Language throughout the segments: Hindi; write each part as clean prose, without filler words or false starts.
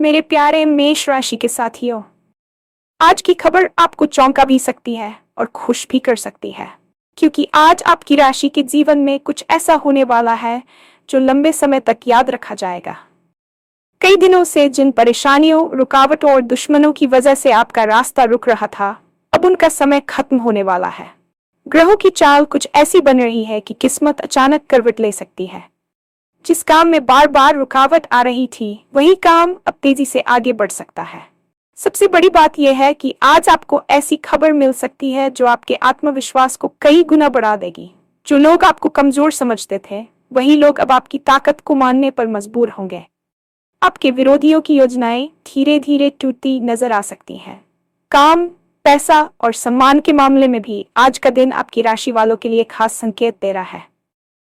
मेरे प्यारे मेष राशि के साथियों, आज की खबर आपको चौंका भी सकती है और खुश भी कर सकती है, क्योंकि आज आपकी राशि के जीवन में कुछ ऐसा होने वाला है जो लंबे समय तक याद रखा जाएगा। कई दिनों से जिन परेशानियों, रुकावटों और दुश्मनों की वजह से आपका रास्ता रुक रहा था, अब उनका समय खत्म होने वाला है। ग्रहों की चाल कुछ ऐसी बन रही है कि किस्मत अचानक करवट ले सकती है। जिस काम में बार बार रुकावट आ रही थी, वही काम अब तेजी से आगे बढ़ सकता है। सबसे बड़ी बात यह है कि आज आपको ऐसी खबर मिल सकती है जो आपके आत्मविश्वास को कई गुना बढ़ा देगी। जो लोग आपको कमजोर समझते थे, वही लोग अब आपकी ताकत को मानने पर मजबूर होंगे। आपके विरोधियों की योजनाएं धीरे धीरे टूटती नजर आ सकती हैं। काम, पैसा और सम्मान के मामले में भी आज का दिन आपकी राशि वालों के लिए खास संकेत दे रहा है।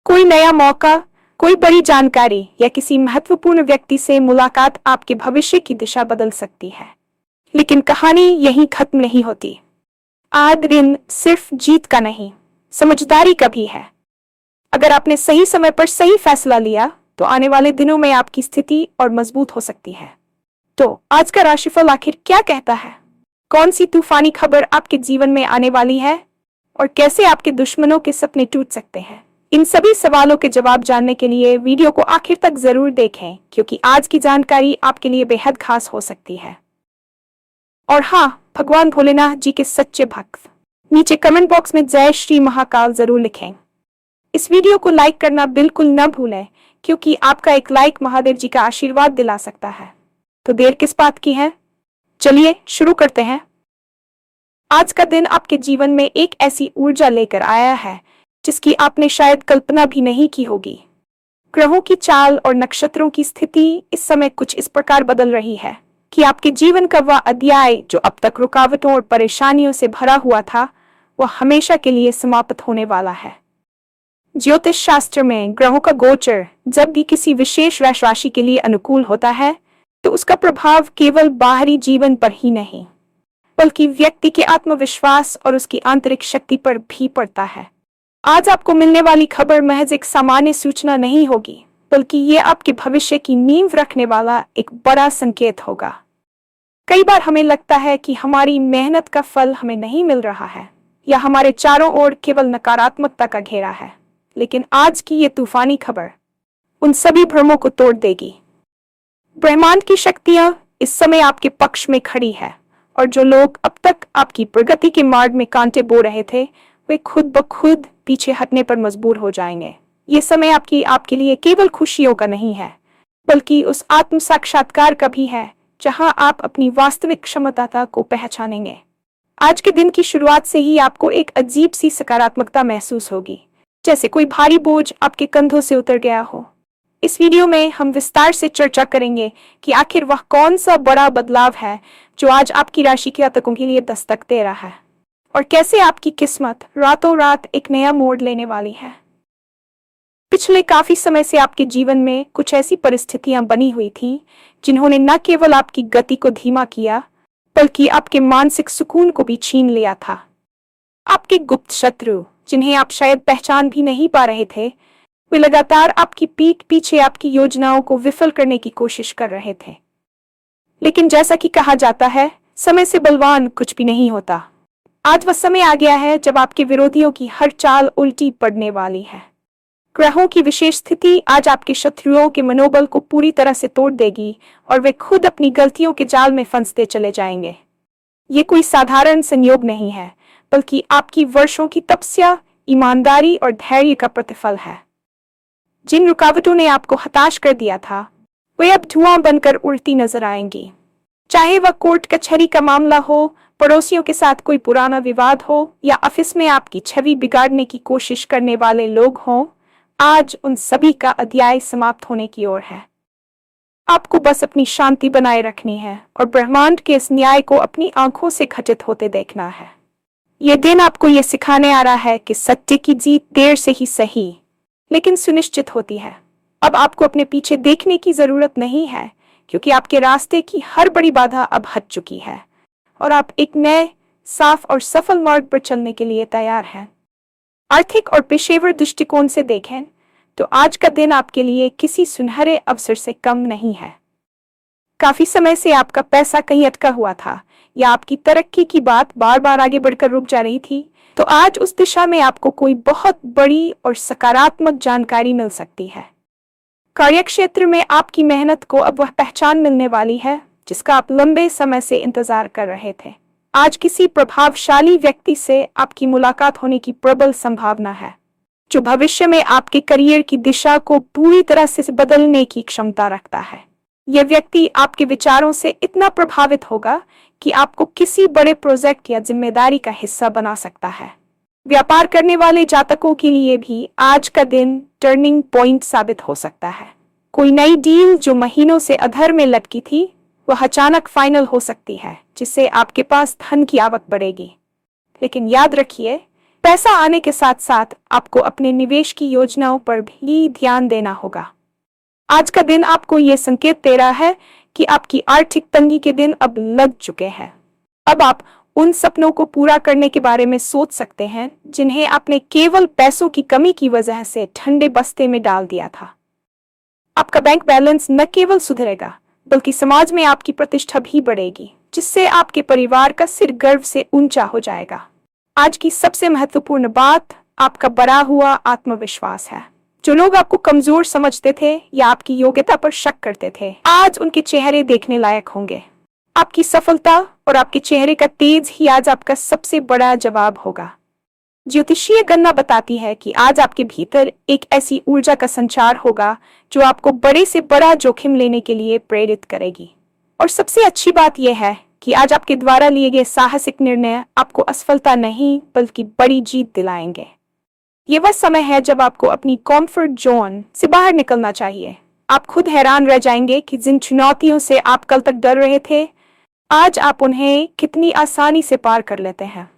कोई नया मौका, कोई बड़ी जानकारी या किसी महत्वपूर्ण व्यक्ति से मुलाकात आपके भविष्य की दिशा बदल सकती है। लेकिन कहानी यहीं खत्म नहीं होती। आज दिन सिर्फ जीत का नहीं, समझदारी का भी है। अगर आपने सही समय पर सही फैसला लिया, तो आने वाले दिनों में आपकी स्थिति और मजबूत हो सकती है। तो आज का राशिफल आखिर क्या कहता है? कौन सी तूफानी खबर आपके जीवन में आने वाली है? और कैसे आपके दुश्मनों के सपने टूट सकते हैं? इन सभी सवालों के जवाब जानने के लिए वीडियो को आखिर तक जरूर देखें, क्योंकि आज की जानकारी आपके लिए बेहद खास हो सकती है। और हाँ, भगवान भोलेनाथ जी के सच्चे भक्त नीचे कमेंट बॉक्स में जय श्री महाकाल जरूर लिखें। इस वीडियो को लाइक करना बिल्कुल न भूलें, क्योंकि आपका एक लाइक महादेव जी का आशीर्वाद दिला सकता है। तो देर किस बात की है, चलिए शुरू करते हैं। आज का दिन आपके जीवन में एक ऐसी ऊर्जा लेकर आया है जिसकी आपने शायद कल्पना भी नहीं की होगी। ग्रहों की चाल और नक्षत्रों की स्थिति इस समय कुछ इस प्रकार बदल रही है कि आपके जीवन का वह अध्याय जो अब तक रुकावटों और परेशानियों से भरा हुआ था, वह हमेशा के लिए समाप्त होने वाला है। ज्योतिष शास्त्र में ग्रहों का गोचर जब भी किसी विशेष राशि के लिए अनुकूल होता है, तो उसका प्रभाव केवल बाहरी जीवन पर ही नहीं, बल्कि व्यक्ति के आत्मविश्वास और उसकी आंतरिक शक्ति पर भी पड़ता है। आज आपको मिलने वाली खबर महज एक सामान्य सूचना नहीं होगी, बल्कि ये आपके भविष्य की नींव रखने वाला एक बड़ा संकेत होगा। कई बार हमें लगता है कि हमारी मेहनत का फल हमें नहीं मिल रहा है, या हमारे चारों ओर केवल नकारात्मकता का घेरा है। लेकिन आज की ये तूफानी खबर उन सभी भ्रमों को तोड़ देगी। ब्रह्मांड की शक्तियां इस समय आपके पक्ष में खड़ी है, और जो लोग अब तक आपकी प्रगति के मार्ग में कांटे बो रहे थे, वे खुद ब खुद पीछे हटने पर मजबूर हो जाएंगे। ये समय आपके लिए केवल खुशियों का नहीं है, बल्कि उस आत्म साक्षात्कार का भी है जहां आप अपनी वास्तविक क्षमता को पहचानेंगे। आज के दिन की शुरुआत से ही आपको एक अजीब सी सकारात्मकता महसूस होगी, जैसे कोई भारी बोझ आपके कंधों से उतर गया हो। इस वीडियो में हम विस्तार से चर्चा करेंगे कि आखिर वह कौन सा बड़ा बदलाव है जो आज आपकी राशि के जातकों के लिए दस्तक दे रहा है, और कैसे आपकी किस्मत रातों रात एक नया मोड़ लेने वाली है। पिछले काफी समय से आपके जीवन में कुछ ऐसी परिस्थितियां बनी हुई थी जिन्होंने न केवल आपकी गति को धीमा किया, बल्कि आपके मानसिक सुकून को भी छीन लिया था। आपके गुप्त शत्रु, जिन्हें आप शायद पहचान भी नहीं पा रहे थे, वे लगातार आपकी पीठ पीछे आपकी योजनाओं को विफल करने की कोशिश कर रहे थे। लेकिन जैसा कि कहा जाता है, समय से बलवान कुछ भी नहीं होता। आज वह समय आ गया है जब आपके विरोधियों की हर चाल उल्टी पड़ने वाली है। ग्रहों की विशेष स्थिति आज आपके शत्रुओं के मनोबल को पूरी तरह से तोड़ देगी, और वे खुद अपनी गलतियों के जाल में फंसते चले जाएंगे। ये कोई साधारण संयोग नहीं है, बल्कि आपकी वर्षों की तपस्या, ईमानदारी और धैर्य का प्रतिफल है। जिन रुकावटों ने आपको हताश कर दिया था, वे अब धुआं बनकर उड़ती नजर आएंगी। चाहे वह कोर्ट कचहरी का मामला हो, पड़ोसियों के साथ कोई पुराना विवाद हो, या ऑफिस में आपकी छवि बिगाड़ने की कोशिश करने वाले लोग हों, आज उन सभी का अध्याय समाप्त होने की ओर है। आपको बस अपनी शांति बनाए रखनी है और ब्रह्मांड के इस न्याय को अपनी आंखों से घटित होते देखना है। यह दिन आपको यह सिखाने आ रहा है कि सत्य की जीत देर से ही सही, लेकिन सुनिश्चित होती है। अब आपको अपने पीछे देखने की जरूरत नहीं है, क्योंकि आपके रास्ते की हर बड़ी बाधा अब हट चुकी है, और आप एक नए, साफ और सफल मार्ग पर चलने के लिए तैयार हैं। आर्थिक और पेशेवर दृष्टिकोण से देखें तो आज का दिन आपके लिए किसी सुनहरे अवसर से कम नहीं है। काफी समय से आपका पैसा कहीं अटका हुआ था या आपकी तरक्की की बात बार बार आगे बढ़कर रुक जा रही थी, तो आज उस दिशा में आपको कोई बहुत बड़ी और सकारात्मक जानकारी मिल सकती है। कार्यक्षेत्र में आपकी मेहनत को अब वह पहचान मिलने वाली है जिसका आप लंबे समय से इंतजार कर रहे थे। आज किसी प्रभावशाली व्यक्ति से आपकी मुलाकात होने की प्रबल संभावना है जो भविष्य में आपके करियर की दिशा को पूरी तरह से बदलने की क्षमता रखता है। यह व्यक्ति आपके विचारों से इतना प्रभावित होगा कि आपको किसी बड़े प्रोजेक्ट या जिम्मेदारी का हिस्सा बना सकता है। व्यापार करने वाले जातकों के लिए भी आज का दिन टर्निंग पॉइंट साबित हो सकता है। कोई नई डील जो महीनों से अधर में लटकी थी वह अचानक फाइनल हो सकती है जिससे आपके पास धन की आवक बढ़ेगी। लेकिन याद रखिए, पैसा आने के साथ साथ आपको अपने निवेश की योजनाओं पर भी ध्यान देना होगा। आज का दिन आपको ये संकेत दे रहा है कि आपकी आर्थिक तंगी के दिन अब लग चुके हैं। अब आप उन सपनों को पूरा करने के बारे में सोच सकते हैं जिन्हें आपने केवल पैसों की कमी की वजह से ठंडे बस्ते में डाल दिया था। आपका बैंक बैलेंस न केवल सुधरेगा बल्कि समाज में आपकी प्रतिष्ठा भी बढ़ेगी, जिससे आपके परिवार का सिर गर्व से ऊंचा हो जाएगा। आज की सबसे महत्वपूर्ण बात आपका बढ़ा हुआ आत्मविश्वास है। जो लोग आपको कमजोर समझते थे या आपकी योग्यता पर शक करते थे, आज उनके चेहरे देखने लायक होंगे। आपकी सफलता और आपके चेहरे का तेज ही आज आपका सबसे बड़ा जवाब होगा। ज्योतिषीय गणना बताती है कि आज आपके भीतर एक ऐसी ऊर्जा का संचार होगा जो आपको बड़े से बड़ा जोखिम लेने के लिए प्रेरित करेगी। और सबसे अच्छी बात यह है कि आज आपके द्वारा लिए गए साहसिक निर्णय आपको असफलता नहीं बल्कि बड़ी जीत दिलाएंगे। ये वह समय है जब आपको अपनी कंफर्ट जोन से बाहर निकलना चाहिए। आप खुद हैरान रह जाएंगे कि जिन चुनौतियों से आप कल तक डर रहे थे, आज आप उन्हें कितनी आसानी से पार कर लेते हैं।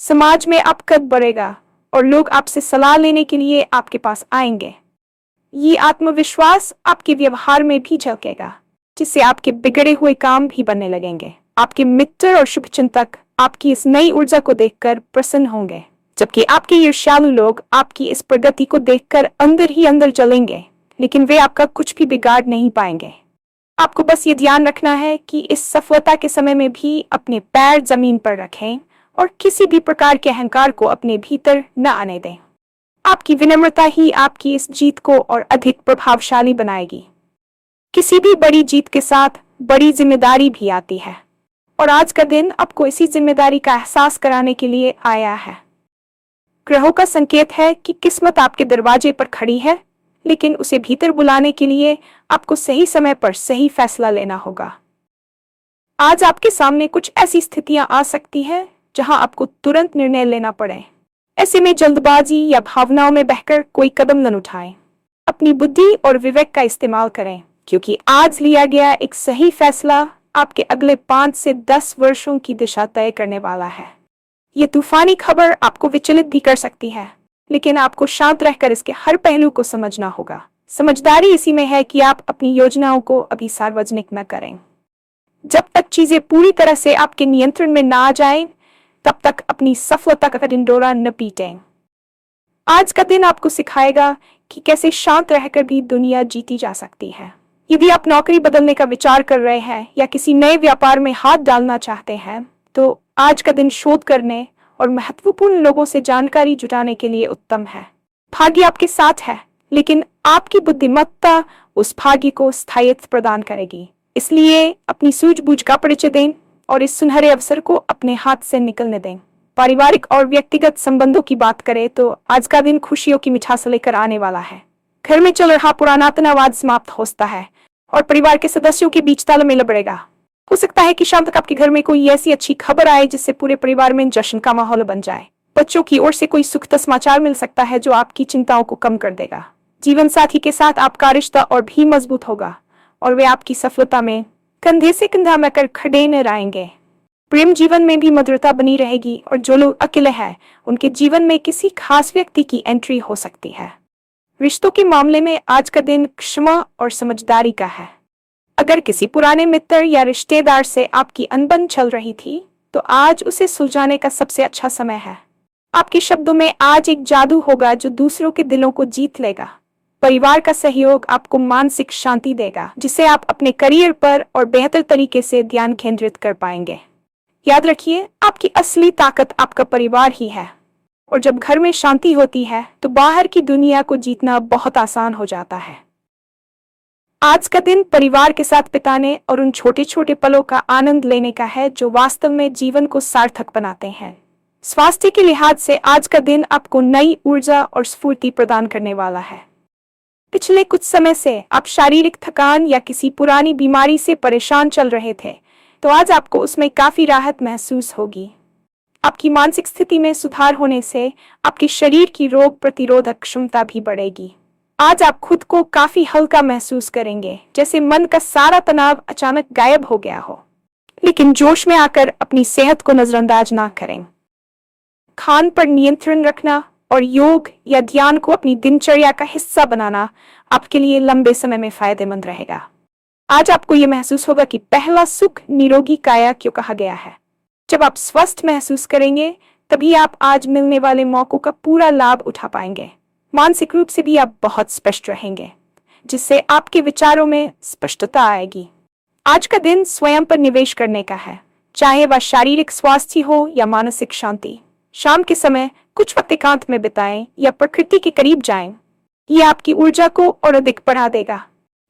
समाज में आप कद बढ़ेगा और लोग आपसे सलाह लेने के लिए आपके पास आएंगे। ये आत्मविश्वास आपके व्यवहार में भी झलकेगा, जिससे आपके बिगड़े हुए काम भी बनने लगेंगे। आपके मित्र और शुभचिंतक आपकी इस नई ऊर्जा को देखकर प्रसन्न होंगे, जबकि आपके ईर्ष्यालु लोग आपकी इस प्रगति को देखकर अंदर ही अंदर जलेंगे, लेकिन वे आपका कुछ भी बिगाड़ नहीं पाएंगे। आपको बस ये ध्यान रखना है कि इस सफलता के समय में भी अपने पैर जमीन पर रखें और किसी भी प्रकार के अहंकार को अपने भीतर न आने दें। आपकी विनम्रता ही आपकी इस जीत को और अधिक प्रभावशाली बनाएगी। किसी भी बड़ी जीत के साथ बड़ी जिम्मेदारी भी आती है और आज का दिन आपको इसी जिम्मेदारी का एहसास कराने के लिए आया है। ग्रहों का संकेत है कि किस्मत आपके दरवाजे पर खड़ी है, लेकिन उसे भीतर बुलाने के लिए आपको सही समय पर सही फैसला लेना होगा। आज आपके सामने कुछ ऐसी स्थितियां आ सकती हैं जहां आपको तुरंत निर्णय लेना पड़े। ऐसे में जल्दबाजी या भावनाओं में बहकर कोई कदम न उठाएं। अपनी बुद्धि और विवेक का इस्तेमाल करें, क्योंकि आज लिया गया एक सही फैसला आपके अगले 5 से 10 वर्षों की दिशा तय करने वाला है। ये तूफानी खबर आपको विचलित भी कर सकती है, लेकिन आपको शांत रहकर इसके हर पहलू को समझना होगा। समझदारी इसी में है कि आप अपनी योजनाओं को अभी सार्वजनिक न करें। जब तक चीजें पूरी तरह से आपके नियंत्रण में ना आ जाएं, तब तक अपनी सफलता का ढिंढोरा न पीटें। आज का दिन आपको सिखाएगा कि कैसे शांत रहकर भी दुनिया जीती जा सकती है। यदि आप नौकरी बदलने का विचार कर रहे हैं या किसी नए व्यापार में हाथ डालना चाहते हैं, तो आज का दिन शोध करने और महत्वपूर्ण लोगों से जानकारी जुटाने के लिए उत्तम है। भाग्य आपके साथ है, लेकिन आपकी बुद्धिमत्ता उस भाग्य को स्थायित्व प्रदान करेगी। इसलिए अपनी सूझबूझ का परिचय दें और इस सुनहरे अवसर को अपने हाथ से निकलने दें। पारिवारिक और व्यक्तिगत संबंधों की बात करें तो आज का दिन खुशियों की मिठास लेकर आने वाला है। घर में चल रहा पुराना तनाव समाप्त होता है और परिवार के सदस्यों के बीच तालमेल बढ़ेगा। हो सकता है कि शाम तक आपके घर में कोई ऐसी अच्छी खबर आए जिससे पूरे परिवार में जश्न का माहौल बन जाए। बच्चों की ओर से कोई सुखद समाचार मिल सकता है जो आपकी चिंताओं को कम कर देगा। जीवन साथी के साथ आपका रिश्ता और भी मजबूत होगा और वे आपकी सफलता में कंधे से कंधा मिलाकर खड़े न रहेंगे। प्रेम जीवन में भी मधुरता बनी रहेगी और जो लोग अकेले हैं उनके जीवन में किसी खास व्यक्ति की एंट्री हो सकती है। रिश्तों के मामले में आज का दिन क्षमा और समझदारी का है। अगर किसी पुराने मित्र या रिश्तेदार से आपकी अनबन चल रही थी, तो आज उसे सुलझाने का सबसे अच्छा समय है। आपके शब्दों में आज एक जादू होगा जो दूसरों के दिलों को जीत लेगा। परिवार का सहयोग आपको मानसिक शांति देगा, जिससे आप अपने करियर पर और बेहतर तरीके से ध्यान केंद्रित कर पाएंगे। याद रखिए, आपकी असली ताकत आपका परिवार ही है, और जब घर में शांति होती है तो बाहर की दुनिया को जीतना बहुत आसान हो जाता है। आज का दिन परिवार के साथ बिताने और उन छोटे छोटे पलों का आनंद लेने का है जो वास्तव में जीवन को सार्थक बनाते हैं। स्वास्थ्य के लिहाज से आज का दिन आपको नई ऊर्जा और स्फूर्ति प्रदान करने वाला है। पिछले कुछ समय से आप शारीरिक थकान या किसी पुरानी बीमारी से परेशान चल रहे थे, तो आज आपको उसमें काफी राहत महसूस होगी। आपकी मानसिक स्थिति में सुधार होने से आपके शरीर की रोग प्रतिरोधक क्षमता भी बढ़ेगी। आज आप खुद को काफी हल्का महसूस करेंगे, जैसे मन का सारा तनाव अचानक गायब हो गया हो। लेकिन जोश में आकर अपनी सेहत को नजरअंदाज ना करें। खान पर नियंत्रण रखना और योग या ध्यान को अपनी दिनचर्या का हिस्सा बनाना आपके लिए लंबे समय में फायदेमंद रहेगा। आज आपको यह महसूस होगा कि पहला सुख निरोगी काया क्यों कहा गया है। जब आप स्वस्थ महसूस करेंगे, तभी आप आज मिलने वाले मौकों का पूरा लाभ उठा पाएंगे। मानसिक रूप से भी आप बहुत स्पष्ट रहेंगे, जिससे आपके विचारों में स्पष्टता आएगी। आज का दिन स्वयं पर निवेश करने का है, चाहे वह शारीरिक स्वास्थ्य हो या मानसिक शांति। शाम के समय कुछ वक्त एकांत में बिताएं या प्रकृति के करीब जाएं। ये आपकी ऊर्जा को और अधिक बढ़ा देगा।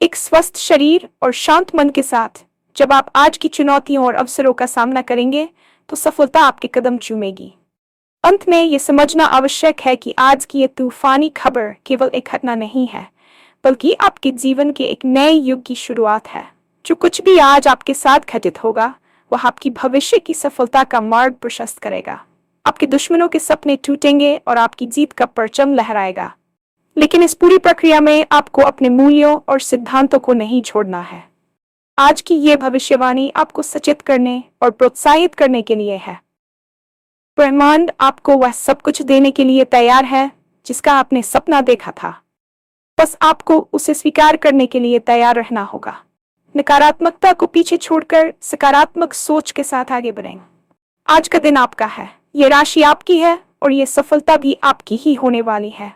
एक स्वस्थ शरीर और शांत मन के साथ जब आप आज की चुनौतियों और अवसरों का सामना करेंगे, तो सफलता आपके कदम चूमेगी। अंत में ये समझना आवश्यक है कि आज की ये तूफानी खबर केवल एक घटना नहीं है, बल्कि आपके जीवन के एक नए युग की शुरुआत है। जो कुछ भी आज आपके साथ घटित होगा, वह आपकी भविष्य की सफलता का मार्ग प्रशस्त करेगा। आपके दुश्मनों के सपने टूटेंगे और आपकी जीत का परचम लहराएगा। लेकिन इस पूरी प्रक्रिया में आपको अपने मूल्यों और सिद्धांतों को नहीं छोड़ना है। आज की ये भविष्यवाणी आपको सचेत करने और प्रोत्साहित करने के लिए है। ब्रह्मांड आपको वह सब कुछ देने के लिए तैयार है जिसका आपने सपना देखा था। बस आपको उसे स्वीकार करने के लिए तैयार रहना होगा। नकारात्मकता को पीछे छोड़कर सकारात्मक सोच के साथ आगे बढ़ें। आज का दिन आपका है, ये राशि आपकी है और ये सफलता भी आपकी ही होने वाली है।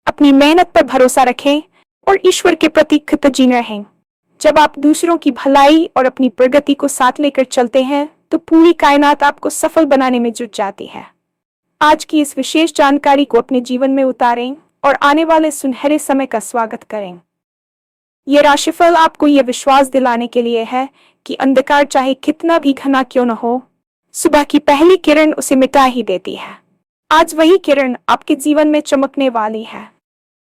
अपनी मेहनत पर भरोसा रखें और ईश्वर के प्रति कृतज्ञ रहें। जब आप दूसरों की भलाई और अपनी प्रगति को साथ लेकर चलते हैं, तो पूरी कायनात आपको सफल बनाने में जुट जाती है। आज की इस विशेष जानकारी को अपने जीवन में उतारें और आने वाले सुनहरे समय का स्वागत करें। ये राशिफल आपको यह विश्वास दिलाने के लिए है कि अंधकार चाहे कितना भी घना क्यों न हो, सुबह की पहली किरण उसे मिटा ही देती है। आज वही किरण आपके जीवन में चमकने वाली है।